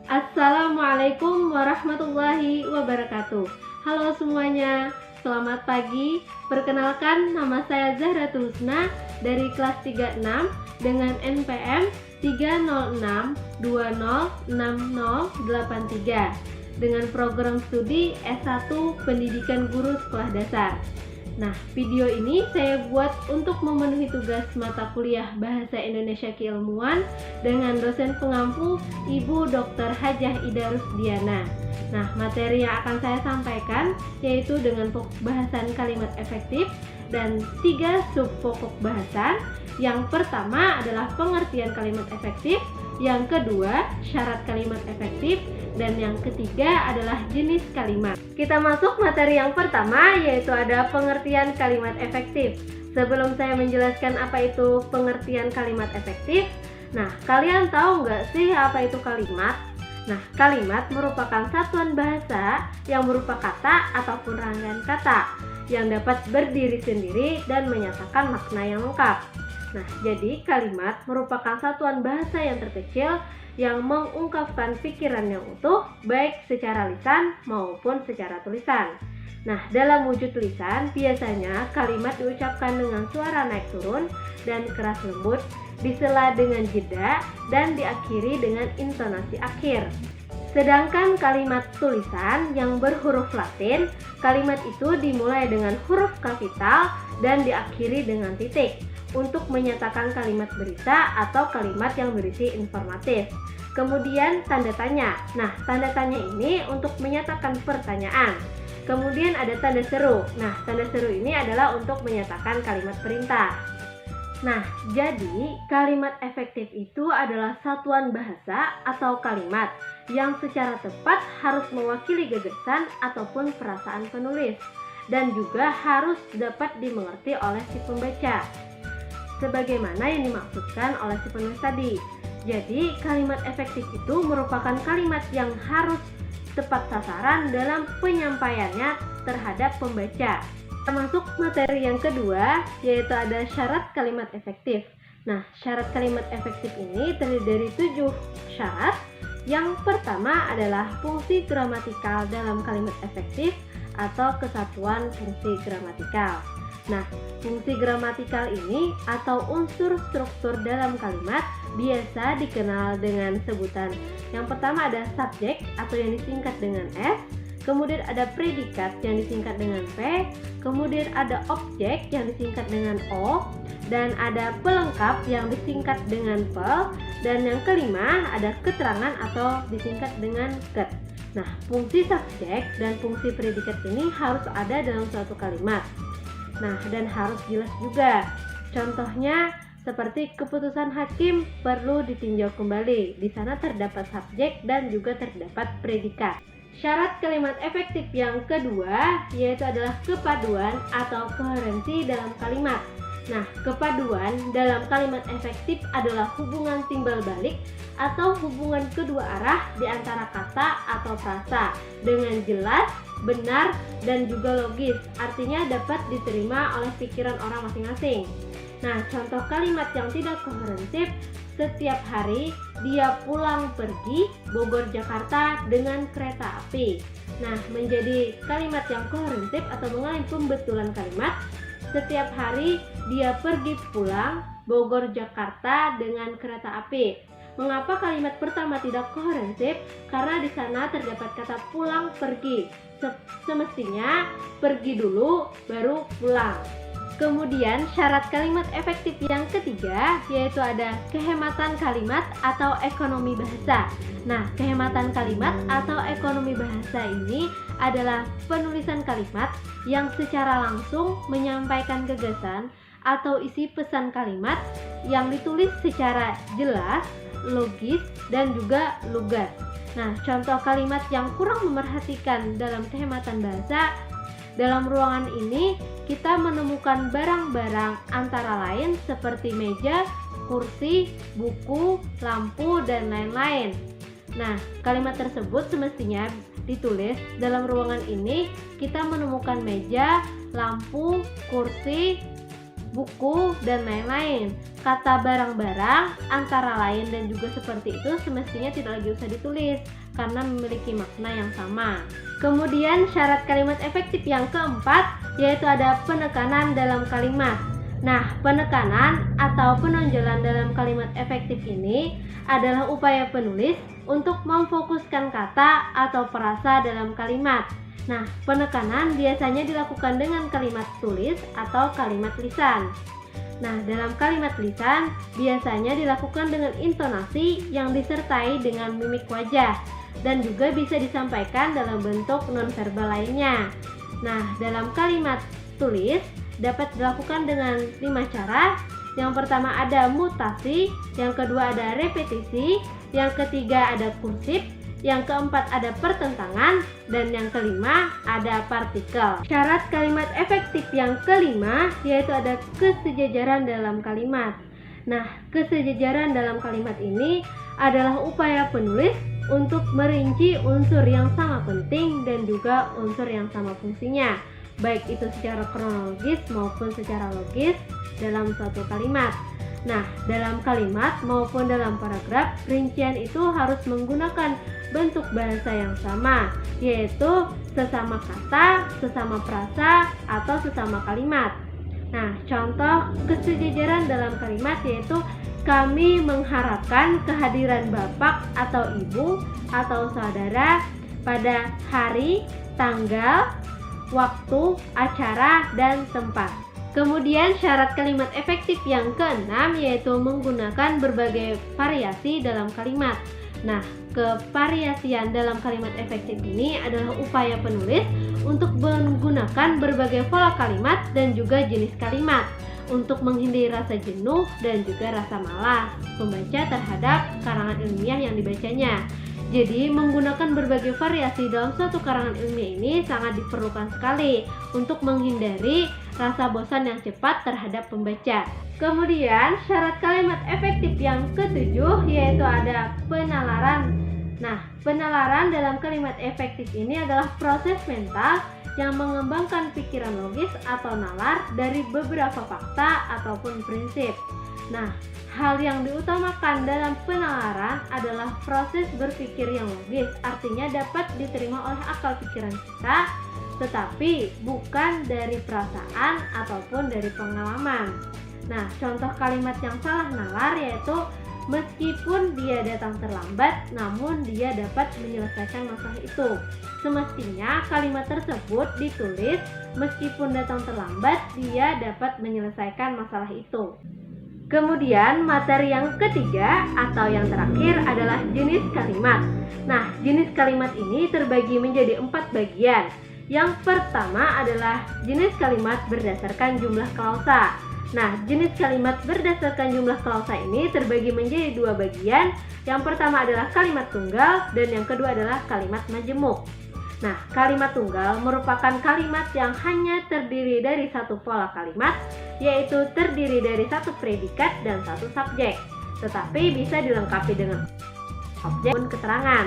Assalamualaikum warahmatullahi wabarakatuh. Halo semuanya, selamat pagi. Perkenalkan, nama saya Zahra Tulusna dari kelas 36 dengan NPM 306206083 dengan program studi S1 Pendidikan Guru Sekolah Dasar. Nah, video ini saya buat untuk memenuhi tugas mata kuliah Bahasa Indonesia Keilmuan dengan dosen pengampu Ibu Dr. Hajah Ida Rusdiana. Nah, materi yang akan saya sampaikan yaitu dengan pokok bahasan kalimat efektif dan 3 sub pokok bahasan. Yang pertama adalah pengertian kalimat efektif, yang kedua syarat kalimat efektif, dan yang ketiga adalah jenis kalimat. Kita masuk materi yang pertama, yaitu ada pengertian kalimat efektif. Sebelum saya menjelaskan apa itu pengertian kalimat efektif, nah kalian tahu nggak sih apa itu kalimat? Nah, kalimat merupakan satuan bahasa yang berupa kata ataupun rangkaian kata yang dapat berdiri sendiri dan menyatakan makna yang lengkap. Nah, jadi kalimat merupakan satuan bahasa yang terkecil yang mengungkapkan pikiran yang utuh baik secara lisan maupun secara tulisan. Nah, dalam wujud tulisan biasanya kalimat diucapkan dengan suara naik turun dan keras lembut, disela dengan jeda dan diakhiri dengan intonasi akhir. Sedangkan kalimat tulisan yang berhuruf Latin, kalimat itu dimulai dengan huruf kapital dan diakhiri dengan titik untuk menyatakan kalimat berita atau kalimat yang berisi informatif. Kemudian tanda tanya. Nah, tanda tanya ini untuk menyatakan pertanyaan. Kemudian ada tanda seru. Nah, tanda seru ini adalah untuk menyatakan kalimat perintah. Nah, jadi kalimat efektif itu adalah satuan bahasa atau kalimat yang secara tepat harus mewakili gagasan ataupun perasaan penulis dan juga harus dapat dimengerti oleh si pembaca, sebagaimana yang dimaksudkan oleh si penulis tadi. Jadi, kalimat efektif itu merupakan kalimat yang harus tepat sasaran dalam penyampaiannya terhadap pembaca. Termasuk materi yang kedua, yaitu ada syarat kalimat efektif. Nah, syarat kalimat efektif ini terdiri dari 7 syarat. Yang pertama adalah fungsi gramatikal dalam kalimat efektif atau kesatuan fungsi gramatikal. Nah, fungsi gramatikal ini atau unsur struktur dalam kalimat biasa dikenal dengan sebutan. Yang pertama ada subjek atau yang disingkat dengan S, kemudian ada predikat yang disingkat dengan P, kemudian ada objek yang disingkat dengan O, dan ada pelengkap yang disingkat dengan pel, dan yang kelima ada keterangan atau disingkat dengan ket. Nah, fungsi subjek dan fungsi predikat ini harus ada dalam suatu kalimat. Nah, dan harus jelas juga. Contohnya seperti keputusan hakim perlu ditinjau kembali. Di sana terdapat subjek dan juga terdapat predikat. Syarat kalimat efektif yang kedua yaitu adalah kepaduan atau koherensi dalam kalimat. Nah, kepaduan dalam kalimat efektif adalah hubungan timbal balik atau hubungan kedua arah di antara kata atau frasa dengan jelas, benar, dan juga logis. Artinya dapat diterima oleh pikiran orang masing-masing. Nah, contoh kalimat yang tidak koherensif, setiap hari dia pulang pergi Bogor Jakarta dengan kereta api. Nah, menjadi kalimat yang koherensif atau mengalami pembetulan kalimat, setiap hari dia pergi pulang Bogor Jakarta dengan kereta api. Mengapa kalimat pertama tidak koherensif? Karena di sana terdapat kata pulang pergi. Semestinya pergi dulu baru pulang. Kemudian syarat kalimat efektif yang ketiga yaitu ada kehematan kalimat atau ekonomi bahasa. Nah, kehematan kalimat atau ekonomi bahasa ini adalah penulisan kalimat yang secara langsung menyampaikan gagasan atau isi pesan kalimat yang ditulis secara jelas, logis, dan juga lugas. Nah, contoh kalimat yang kurang memerhatikan dalam kehematan bahasa, dalam ruangan ini kita menemukan barang-barang antara lain seperti meja, kursi, buku, lampu, dan lain-lain. Nah, kalimat tersebut semestinya ditulis dalam ruangan ini kita menemukan meja, lampu, kursi, buku, dan lain-lain. kata barang-barang, antara lain dan juga seperti itu semestinya tidak lagi usah ditulis karena memiliki makna yang sama. Kemudian syarat kalimat efektif yang keempat yaitu ada penekanan dalam kalimat. Nah, penekanan atau penonjolan dalam kalimat efektif ini adalah upaya penulis untuk memfokuskan kata atau frasa dalam kalimat. Nah, penekanan biasanya dilakukan dengan kalimat tulis atau kalimat lisan. Nah, dalam kalimat lisan biasanya dilakukan dengan intonasi yang disertai dengan mimik wajah dan juga bisa disampaikan dalam bentuk nonverbal lainnya. Nah, dalam kalimat tulis dapat dilakukan dengan 5 cara. Yang pertama ada mutasi, yang kedua ada repetisi, yang ketiga ada kursif, yang keempat ada pertentangan, dan yang kelima ada partikel. Syarat kalimat efektif yang kelima yaitu ada kesejajaran dalam kalimat. Nah, kesejajaran dalam kalimat ini adalah upaya penulis untuk merinci unsur yang sama penting dan juga unsur yang sama fungsinya, baik itu secara kronologis maupun secara logis dalam suatu kalimat. Nah, dalam kalimat maupun dalam paragraf, rincian itu harus menggunakan bentuk bahasa yang sama, yaitu sesama kata, sesama frasa, atau sesama kalimat. Nah, contoh kesejajaran dalam kalimat yaitu kami mengharapkan kehadiran bapak atau ibu atau saudara pada hari, tanggal, waktu, acara, dan tempat. Kemudian syarat kalimat efektif yang keenam yaitu menggunakan berbagai variasi dalam kalimat. Nah, kevariasian dalam kalimat efektif ini adalah upaya penulis untuk menggunakan berbagai pola kalimat dan juga jenis kalimat untuk menghindari rasa jenuh dan juga rasa malas pembaca terhadap karangan ilmiah yang dibacanya. Jadi, menggunakan berbagai variasi dalam suatu karangan ilmiah ini sangat diperlukan sekali untuk menghindari rasa bosan yang cepat terhadap pembaca. Kemudian, syarat kalimat efektif yang ketujuh yaitu ada penalaran. Nah, penalaran dalam kalimat efektif ini adalah proses mental yang mengembangkan pikiran logis atau nalar dari beberapa fakta ataupun prinsip. Nah, hal yang diutamakan dalam penalaran adalah proses berpikir yang logis, artinya dapat diterima oleh akal pikiran kita, tetapi bukan dari perasaan ataupun dari pengalaman. Nah, contoh kalimat yang salah nalar yaitu meskipun dia datang terlambat, namun dia dapat menyelesaikan masalah itu. Semestinya kalimat tersebut ditulis meskipun datang terlambat, dia dapat menyelesaikan masalah itu. Kemudian materi yang ketiga atau yang terakhir adalah jenis kalimat. Nah, jenis kalimat ini terbagi menjadi 4 bagian. Yang pertama adalah jenis kalimat berdasarkan jumlah klausa. Nah, jenis kalimat berdasarkan jumlah klausa ini terbagi menjadi 2 bagian. Yang pertama adalah kalimat tunggal dan yang kedua adalah kalimat majemuk. Nah, kalimat tunggal merupakan kalimat yang hanya terdiri dari satu pola kalimat, yaitu terdiri dari satu predikat dan satu subjek, tetapi bisa dilengkapi dengan objek dan keterangan.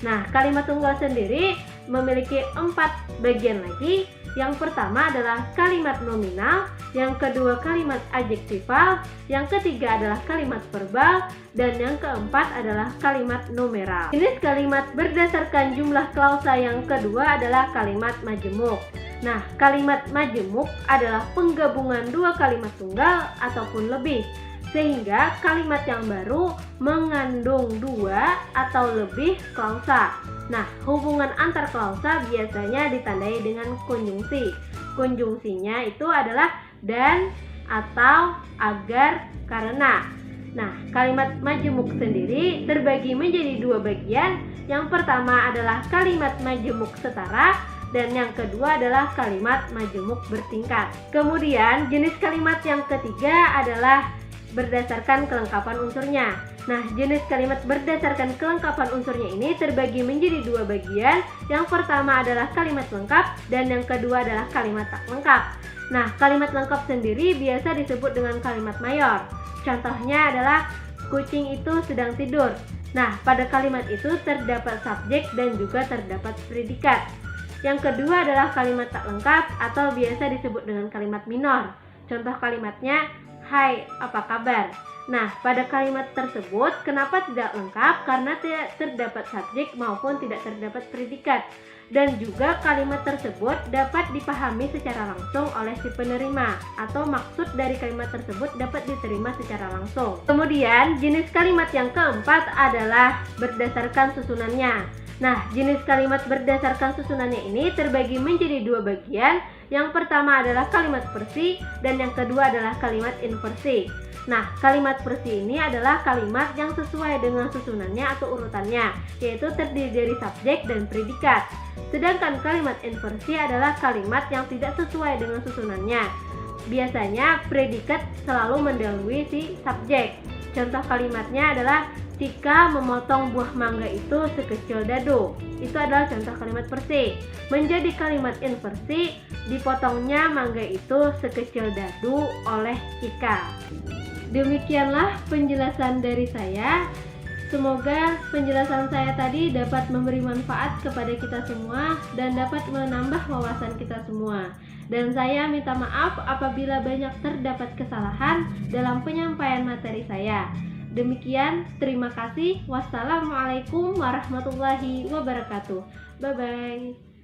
Nah, kalimat tunggal sendiri memiliki 4 bagian lagi. Yang pertama adalah kalimat nominal, yang kedua kalimat adjektival, yang ketiga adalah kalimat verbal, dan yang keempat adalah kalimat numeral. Jenis kalimat berdasarkan jumlah klausa yang kedua adalah kalimat majemuk. Nah, kalimat majemuk adalah penggabungan 2 kalimat tunggal ataupun lebih, sehingga kalimat yang baru mengandung 2 atau lebih klausa. Nah, hubungan antar klausa biasanya ditandai dengan konjungsi. Konjungsinya itu adalah dan, atau, agar, karena. Nah, kalimat majemuk sendiri terbagi menjadi 2 bagian. Yang pertama adalah kalimat majemuk setara dan yang kedua adalah kalimat majemuk bertingkat. Kemudian, jenis kalimat yang ketiga adalah berdasarkan kelengkapan unsurnya. Nah, jenis kalimat berdasarkan kelengkapan unsurnya ini terbagi menjadi 2 bagian. Yang pertama adalah kalimat lengkap dan yang kedua adalah kalimat tak lengkap. Nah, kalimat lengkap sendiri biasa disebut dengan kalimat mayor. Contohnya adalah kucing itu sedang tidur. Nah, pada kalimat itu terdapat subjek dan juga terdapat predikat. Yang kedua adalah kalimat tak lengkap atau biasa disebut dengan kalimat minor. Contoh kalimatnya, Hai, apa kabar? Nah, pada kalimat tersebut kenapa tidak lengkap? Karena tidak terdapat subjek maupun tidak terdapat predikat. Dan juga kalimat tersebut dapat dipahami secara langsung oleh si penerima, atau maksud dari kalimat tersebut dapat diterima secara langsung. Kemudian jenis kalimat yang keempat adalah berdasarkan susunannya. Nah, jenis kalimat berdasarkan susunannya ini terbagi menjadi dua bagian. Yang pertama adalah kalimat versi dan yang kedua adalah kalimat inversi. Nah, kalimat versi ini adalah kalimat yang sesuai dengan susunannya atau urutannya, yaitu terdiri dari subjek dan predikat. Sedangkan kalimat inversi adalah kalimat yang tidak sesuai dengan susunannya. Biasanya predikat selalu mendahului si subjek. Contoh kalimatnya adalah Tika memotong buah mangga itu sekecil dadu. Itu adalah contoh kalimat versi. Menjadi kalimat inversi, dipotongnya mangga itu sekecil dadu oleh Tika. Demikianlah penjelasan dari saya. Semoga penjelasan saya tadi dapat memberi manfaat kepada kita semua dan dapat menambah wawasan kita semua. Dan saya minta maaf apabila banyak terdapat kesalahan dalam penyampaian materi saya. Demikian, terima kasih. Wassalamualaikum warahmatullahi wabarakatuh. Bye-bye.